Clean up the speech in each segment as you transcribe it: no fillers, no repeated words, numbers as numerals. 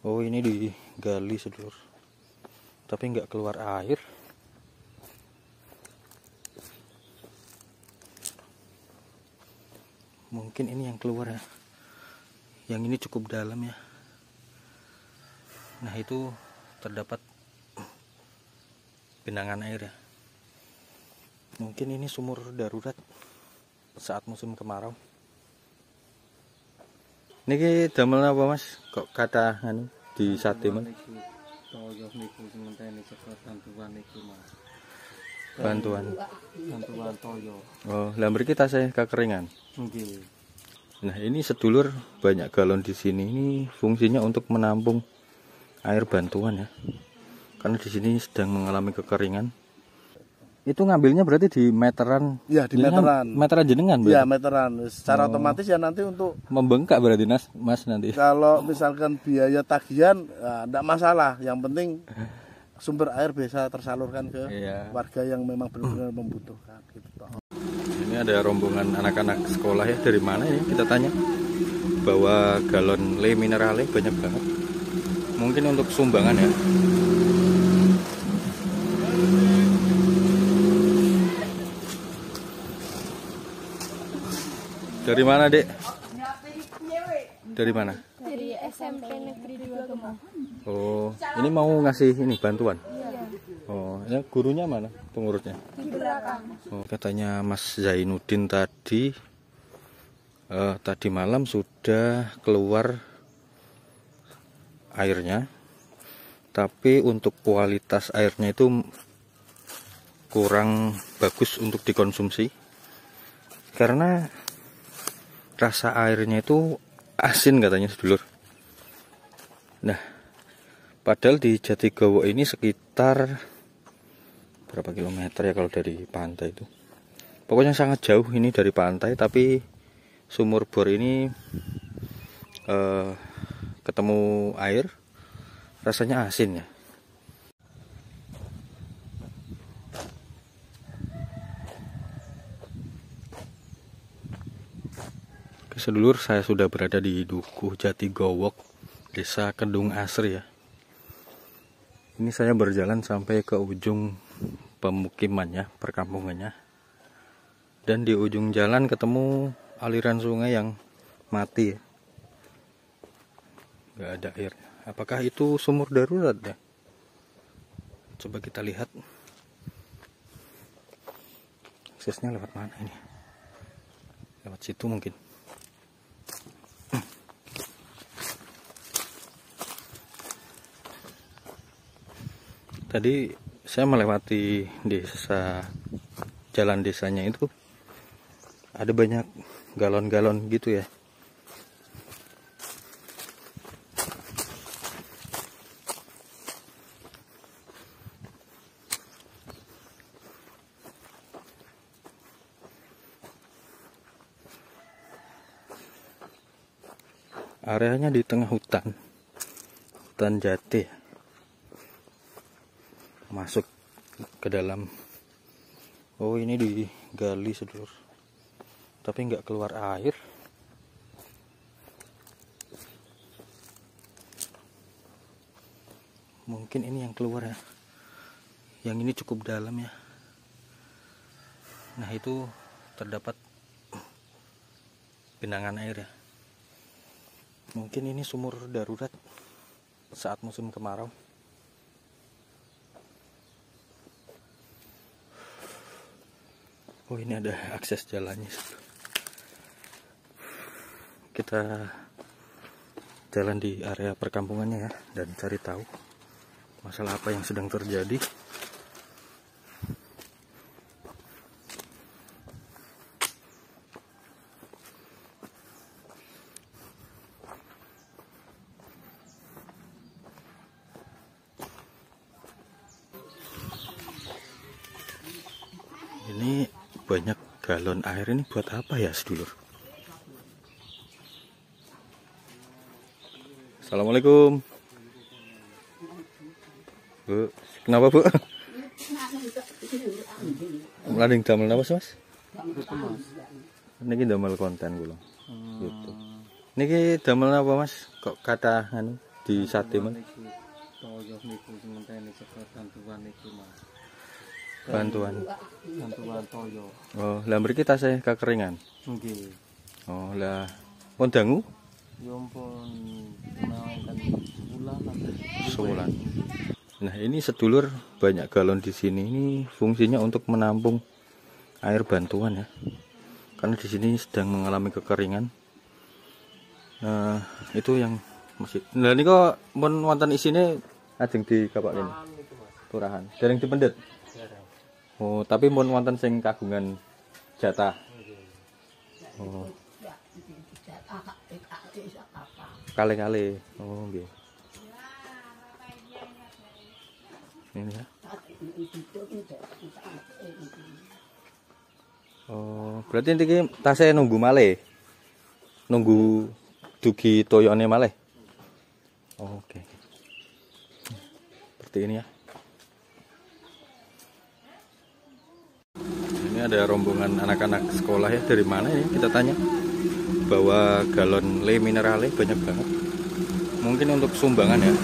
Oh, ini digali sedulur, tapi nggak keluar air. Mungkin ini yang keluar ya. Yang ini cukup dalam ya. Nah, itu terdapat genangan air ya. Mungkin ini sumur darurat saat musim kemarau. Niki damel apa Mas? Kok kata anu di sate Mas? Bantuan toyo. Oh, lah mriki tasih kekeringan. Nggih. Nah, ini sedulur banyak galon di sini. Ini fungsinya untuk menampung air bantuan ya. Karena di sini sedang mengalami kekeringan. Itu ngambilnya berarti di meteran. Ya, di meteran. Meteran jenengan berarti? Ya, meteran. Secara otomatis ya nanti untuk membengkak berarti Mas nanti. kalau misalkan biaya tagihan enggak masalah. Yang penting sumber air bisa tersalurkan ke warga yang memang benar-benar membutuhkan gitu toh. Ini ada rombongan anak-anak sekolah ya, dari mana ya kita tanya. Bawa galon Le Minerale banyak banget. Mungkin untuk sumbangan ya. Dari mana, Dek? Dari mana? Dari SMP Negeri 2 Kemang. Oh, ini mau ngasih ini bantuan? Iya. Oh, ya gurunya mana? Pengurusnya? Di belakang. Oh, katanya Mas Zainuddin tadi malam sudah keluar airnya, tapi untuk kualitas airnya itu kurang bagus untuk dikonsumsi karena rasa airnya itu asin katanya sedulur. Nah, padahal di Jatigowo ini sekitar berapa kilometer ya kalau dari pantai itu? Pokoknya sangat jauh ini dari pantai, tapi sumur bor ini ketemu air rasanya asin ya. Sedulur, saya sudah berada di Dukuh Jatigowo, Desa Kedung Asri ya. Ini saya berjalan sampai ke ujung pemukimannya, perkampungannya. Dan di ujung jalan ketemu aliran sungai yang mati ya. Gak ada air. Apakah itu sumur darurat ya? Coba kita lihat. Aksesnya lewat mana ini? Lewat situ mungkin. Tadi saya melewati jalan desanya itu ada banyak galon-galon gitu ya. Areanya di tengah hutan jati. Masuk ke dalam. Oh, ini digali sedulur, tapi nggak keluar air. Mungkin ini yang keluar ya. Yang ini cukup dalam ya. Nah, itu terdapat genangan air ya. Mungkin ini sumur darurat saat musim kemarau. Oh, ini ada akses jalannya. Kita jalan di area perkampungannya ya, dan cari tahu masalah apa yang sedang terjadi. Ini banyak galon air, ini buat apa ya sedulur? Assalamualaikum Bu, kenapa Bu? Lading damel apa Mas? Niki damel konten kula. Gitu. Niki damel apa Mas? Kok kata anu di sate Mas? Toyo niku sementara bantuan niku Mas. Bantuan toyo. Oh lah mriki tasih kekeringan. Nggih. Oh lah pun dangu Ya ampun menawan sebulan. Nah ini sedulur banyak galon di sini. Ini fungsinya untuk menampung air bantuan ya. Karena di sini sedang mengalami kekeringan. Nah itu yang masih. Nah ini kok pun wonten isine ajeng di kapak ini. Turahan. Dereng dipendet. Oh tapi pun wonten sing kagungan jatah. Oh. Kali-kali. Oh nggih. Ini ya. Oh, berarti iki tasih nunggu malih. Nunggu dugi toyone malih. Oh, oke. Seperti ini ya. Ini ada rombongan anak-anak sekolah ya, dari mana ya? Kita tanya. Bawa galon le minerale banyak banget. Mungkin untuk sumbangan ya.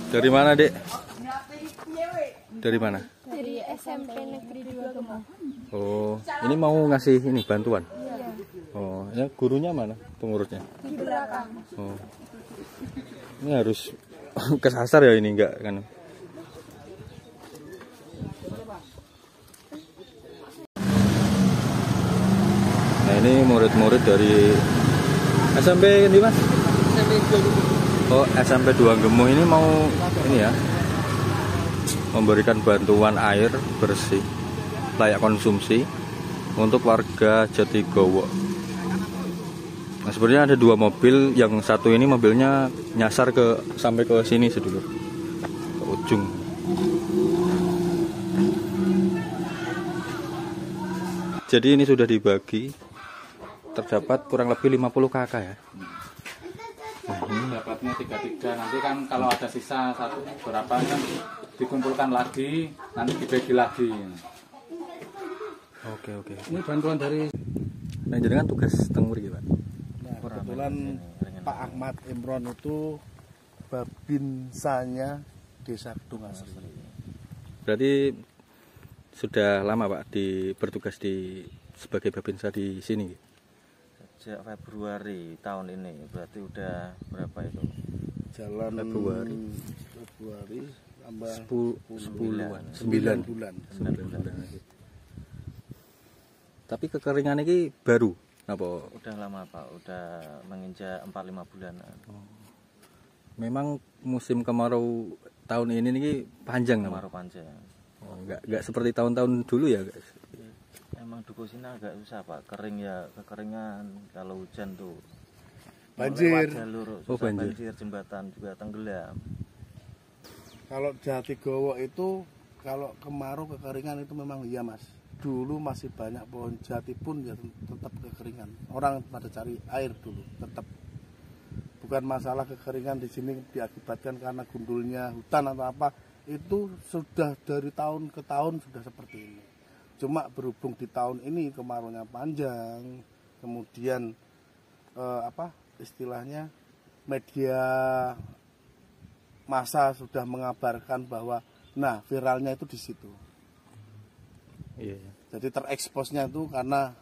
Dari mana, Dek? Dari mana? Dari SMP Negeri 2 Gemah. Oh, ini mau ngasih ini bantuan? Iya. Oh, ya gurunya mana? Pengurusnya? Di belakang. Oh. Ini harus kesasar ya ini enggak kan? Nah, ini murid-murid dari SMP ini, Mas? SMP 2. Oh, SMP 2 Gemuh ini mau ini ya, memberikan bantuan air bersih layak konsumsi untuk warga Jatigowo. Nah, sebenarnya ada 2 mobil, yang satu ini mobilnya nyasar sampai ke sini sedulur, ke ujung. Jadi ini sudah dibagi, terdapat kurang lebih 50 KK ya. Dapatnya 33, nanti kan kalau ada sisa satu berapa kan dikumpulkan lagi, nanti dibagi lagi. Oke. Ini bantuan dari. Nah, jadi kan tugas tenggur gitu, Pak. Nah, kebetulan Pak Ahmad Imron itu babinsanya Desa Kedung Asri. Berarti sudah lama Pak bertugas sebagai babinsa di sini? Sejak Februari tahun ini, berarti udah berapa itu? Jalan Februari tambah 9 bulan. lagi. Tapi kekeringan ini baru apa? Udah lama Pak, udah menginjak 4-5 bulan. Memang musim kemarau tahun ini nih panjang nama. Kemarau panjang. Oh, enggak seperti tahun-tahun dulu ya, guys. Emang duku sini agak susah Pak, kering ya, kekeringan. Kalau hujan tuh Banjir. lewat jalur susah, banjir. banjir, jembatan juga tenggelam. Kalau Jatigowo itu kalau kemarau kekeringan itu memang iya Mas. Dulu masih banyak pohon jati pun ya tetap kekeringan. Orang pada cari air dulu tetap. Bukan masalah kekeringan di sini diakibatkan karena gundulnya hutan atau apa. Itu sudah dari tahun ke tahun sudah seperti ini. Cuma berhubung di tahun ini kemaraunya panjang, kemudian istilahnya media massa sudah mengabarkan bahwa nah viralnya itu di situ. Iya. Jadi tereksposnya itu karena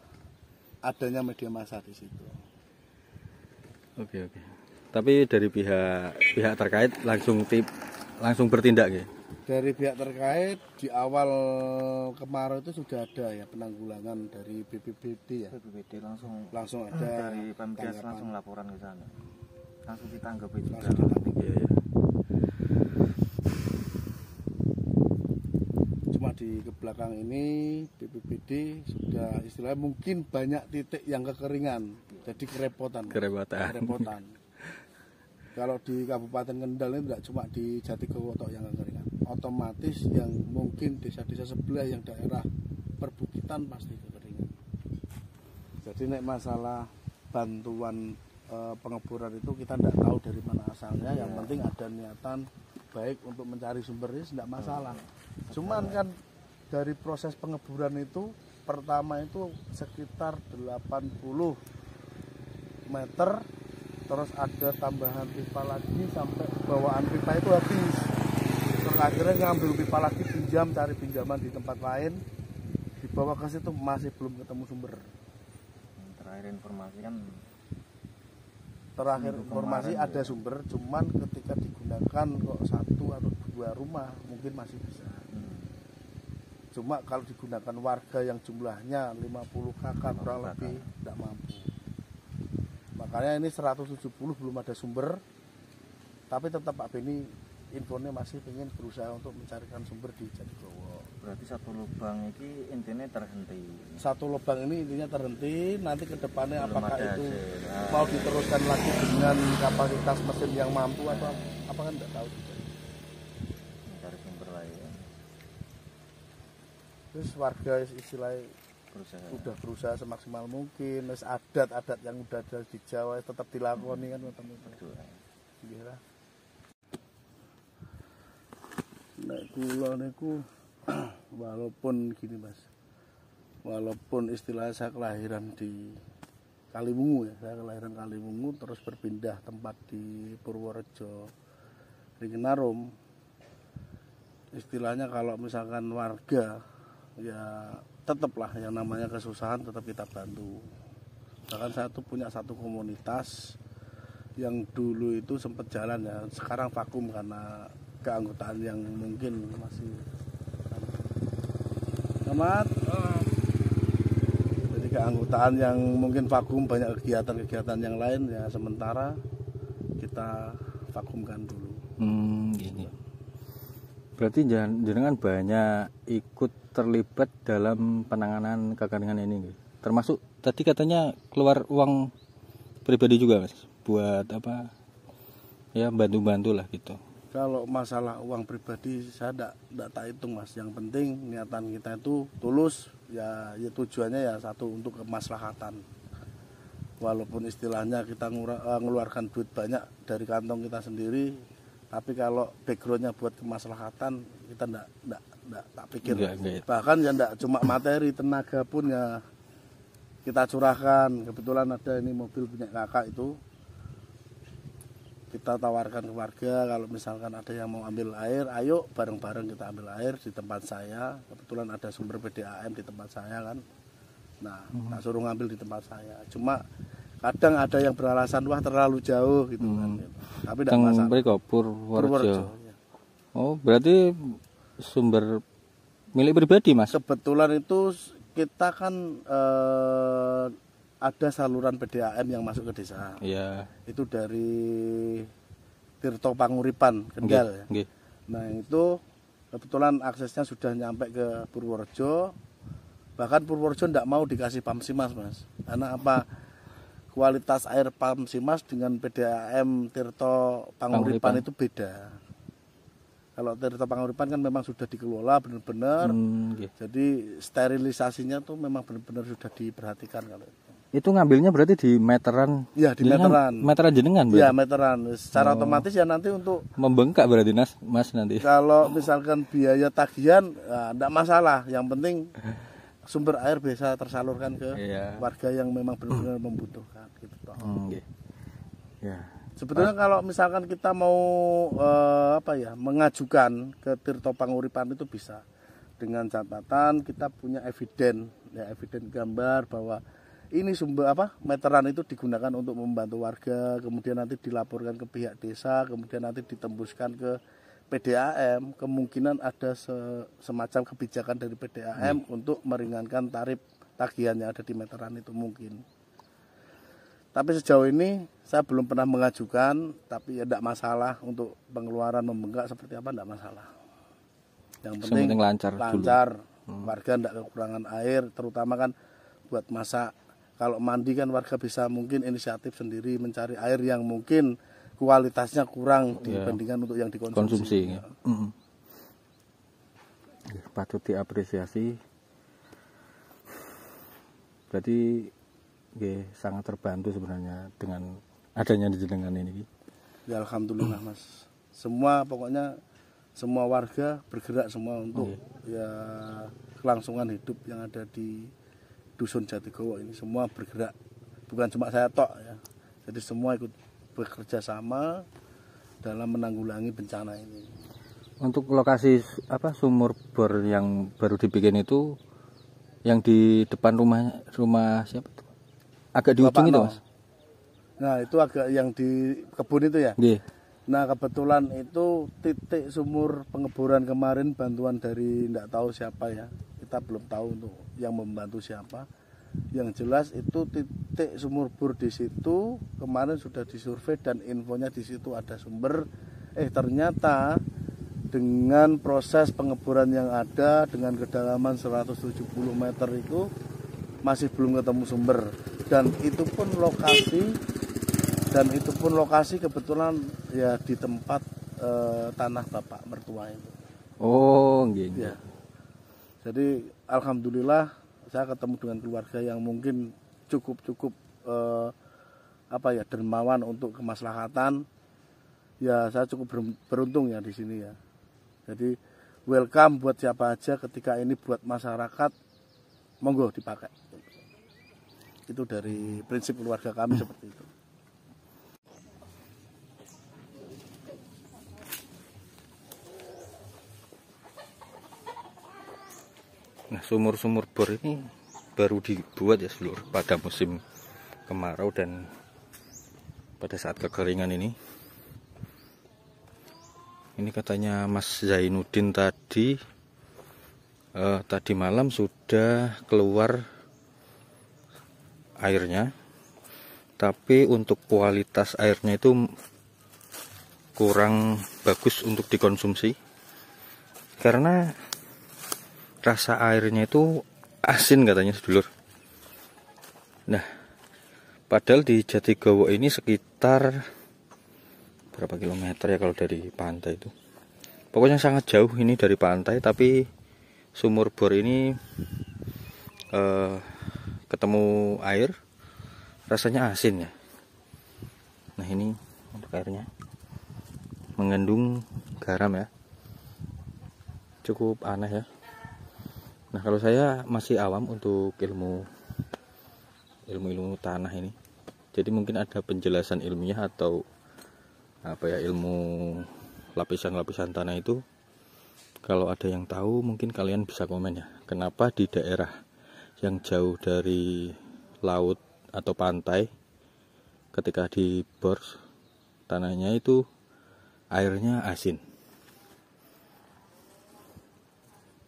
adanya media massa di situ. Oke. Tapi dari pihak terkait langsung bertindak ya. Dari pihak terkait di awal kemarau itu sudah ada ya penanggulangan dari BPBD ya. BPBD langsung ada dari Pemdas langsung laporan ke sana. Langsung ditanggapi juga. Iya. Cuma di belakang ini BPBD sudah istilahnya mungkin banyak titik yang kekeringan. Jadi kerepotan. Kalau di Kabupaten Kendal ini tidak cuma di Jatigowo yang kekeringan. Otomatis yang mungkin desa-desa sebelah yang daerah perbukitan pasti kekeringan. Jadi nek masalah bantuan pengeboran itu kita tidak tahu dari mana asalnya. Yang penting ada niatan baik untuk mencari sumbernya tidak masalah. Cuman kan dari proses pengeboran itu pertama itu sekitar 80 meter, terus ada tambahan pipa lagi sampai bawaan pipa itu habis. Terus akhirnya ngambil pipa lagi, pinjam, cari pinjaman di tempat lain, dibawa ke situ masih belum ketemu sumber. Terakhir informasi kan Terakhir informasi kemarin ada sumber, cuman ketika digunakan kok 1 atau 2 rumah mungkin masih bisa. Cuma kalau digunakan warga yang jumlahnya 50 kakak kurang lebih tidak mampu. Makanya ini 170 belum ada sumber, tapi tetap Pak Beni infonya masih ingin berusaha untuk mencarikan sumber di Jatigowo. berarti satu lubang ini intinya terhenti. Satu lubang ini intinya terhenti, nanti ke depannya Belum apakah ada itu hasil. mau diteruskan lagi dengan kapasitas mesin yang mampu atau apa kan tidak tahu juga. Mencari sumber lain. Terus warga istilahnya Berusaha. udah berusaha semaksimal mungkin, terus adat-adat yang udah ada di Jawa tetap dilakoni kan teman-teman. Gila. Nek kula niku walaupun gini Mas. Walaupun istilahnya saya kelahiran di Kaliwungu ya, saya kelahiran Kaliwungu terus berpindah tempat di Purworejo, Ringinarum. Istilahnya kalau misalkan warga ya tetaplah yang namanya kesusahan tetap kita bantu. Bahkan saya tuh punya satu komunitas yang dulu itu sempat jalan ya, sekarang vakum karena keanggotaan yang mungkin masih amat. Jadi keanggotaan yang mungkin vakum, banyak kegiatan-kegiatan yang lain ya sementara kita vakumkan dulu. Gini. Berarti jenengan banyak ikut terlibat dalam penanganan kekeringan ini, termasuk tadi katanya keluar uang pribadi juga Mas, buat apa ya, bantu-bantu lah gitu. Kalau masalah uang pribadi saya tidak tak hitung Mas, yang penting niatan kita itu tulus ya tujuannya ya satu untuk kemaslahatan. Walaupun istilahnya kita ngeluarkan duit banyak dari kantong kita sendiri, tapi kalau backgroundnya buat kemaslahatan kita enggak tak pikir. Enggak. Bahkan ya enggak cuma materi, tenaga pun ya kita curahkan. Kebetulan ada ini mobil punya kakak itu, kita tawarkan ke warga kalau misalkan ada yang mau ambil air, ayo bareng-bareng kita ambil air di tempat saya. Kebetulan ada sumber PDAM di tempat saya kan. Nah, tak suruh ngambil di tempat saya. Cuma kadang ada yang beralasan wah terlalu jauh gitu kan. Gitu. Tapi tidak masalah. Mriko Purworejo. Ya. Oh, berarti sumber milik pribadi Mas. Kebetulan itu kita kan ada saluran PDAM yang masuk ke desa. Iya. Itu dari Tirto Panguripan, Kendal ya. Nggih. Nah itu kebetulan aksesnya sudah nyampe ke Purworejo. Bahkan Purworejo tidak mau dikasih Pamsimas Mas. Karena apa? Kualitas air Pamsimas dengan PDAM Tirto Panguripan itu beda. Kalau Tirto Panguripan kan memang sudah dikelola benar-benar. Jadi sterilisasinya tuh memang benar-benar sudah diperhatikan kalau itu. Itu ngambilnya berarti di meteran? Iya di meteran. Meteran jenengan berarti? Iya meteran. Secara otomatis ya nanti untuk membengkak berarti Mas nanti. Kalau misalkan biaya tagihan enggak masalah. Yang penting sumber air bisa tersalurkan ke warga yang memang benar-benar membutuhkan gitu toh. Ya. Sebetulnya kalau misalkan kita mau mengajukan ke Tirto Panguripan itu bisa dengan catatan kita punya eviden gambar bahwa ini sumber meteran itu digunakan untuk membantu warga, kemudian nanti dilaporkan ke pihak desa, kemudian nanti ditembuskan ke PDAM, kemungkinan ada semacam kebijakan dari PDAM untuk meringankan tarif tagihan yang ada di meteran itu mungkin. Tapi sejauh ini saya belum pernah mengajukan, tapi ya tidak masalah untuk pengeluaran membengkak seperti apa tidak masalah. Yang penting lancar, warga tidak kekurangan air, terutama kan buat masak. Kalau mandi kan warga bisa mungkin inisiatif sendiri mencari air yang mungkin kualitasnya kurang dibandingkan untuk yang dikonsumsi. Ya. Patut diapresiasi. Berarti sangat terbantu sebenarnya dengan adanya jenengan ini. Ya alhamdulillah Mas. Pokoknya semua warga bergerak semua untuk ya kelangsungan hidup yang ada di Dusun Jatigowo ini. Semua bergerak, bukan cuma saya tok ya. Jadi semua ikut bekerja sama dalam menanggulangi bencana ini. Untuk lokasi sumur bor yang baru dibikin itu, yang di depan rumah siapa itu? Agak di ujung itu, Mas. Nah, itu agak yang di kebun itu ya. Nggih. Nah, kebetulan itu titik sumur pengeboran kemarin bantuan dari enggak tahu siapa ya. Kita belum tahu untuk yang membantu siapa. Yang jelas itu titik sumur bor di situ kemarin sudah disurvei dan infonya di situ ada sumber. Ternyata dengan proses pengeboran yang ada dengan kedalaman 170 meter itu masih belum ketemu sumber, dan itu pun lokasi kebetulan ya di tempat tanah bapak mertua itu. Oh, gitu. Ya. Jadi alhamdulillah saya ketemu dengan keluarga yang mungkin cukup dermawan untuk kemaslahatan. Ya, saya cukup beruntung ya di sini ya. Jadi welcome buat siapa aja ketika ini buat masyarakat, monggo dipakai. Itu dari prinsip keluarga kami seperti itu. Nah, sumur-sumur bor ini baru dibuat ya seluruh pada musim kemarau dan pada saat kekeringan ini. Ini katanya Mas Zainuddin tadi malam sudah keluar airnya, tapi untuk kualitas airnya itu kurang bagus untuk dikonsumsi karena rasa airnya itu asin katanya sedulur. Nah, padahal di Jatigowo ini sekitar berapa kilometer ya kalau dari pantai itu, pokoknya sangat jauh ini dari pantai, tapi sumur bor ini ketemu air rasanya asin ya. Nah, ini untuk airnya mengandung garam ya, cukup aneh ya. Nah, kalau saya masih awam untuk ilmu tanah ini, jadi mungkin ada penjelasan ilmiah atau ilmu lapisan-lapisan tanah itu. Kalau ada yang tahu mungkin kalian bisa komen ya, kenapa di daerah yang jauh dari laut atau pantai ketika dibor tanahnya itu airnya asin.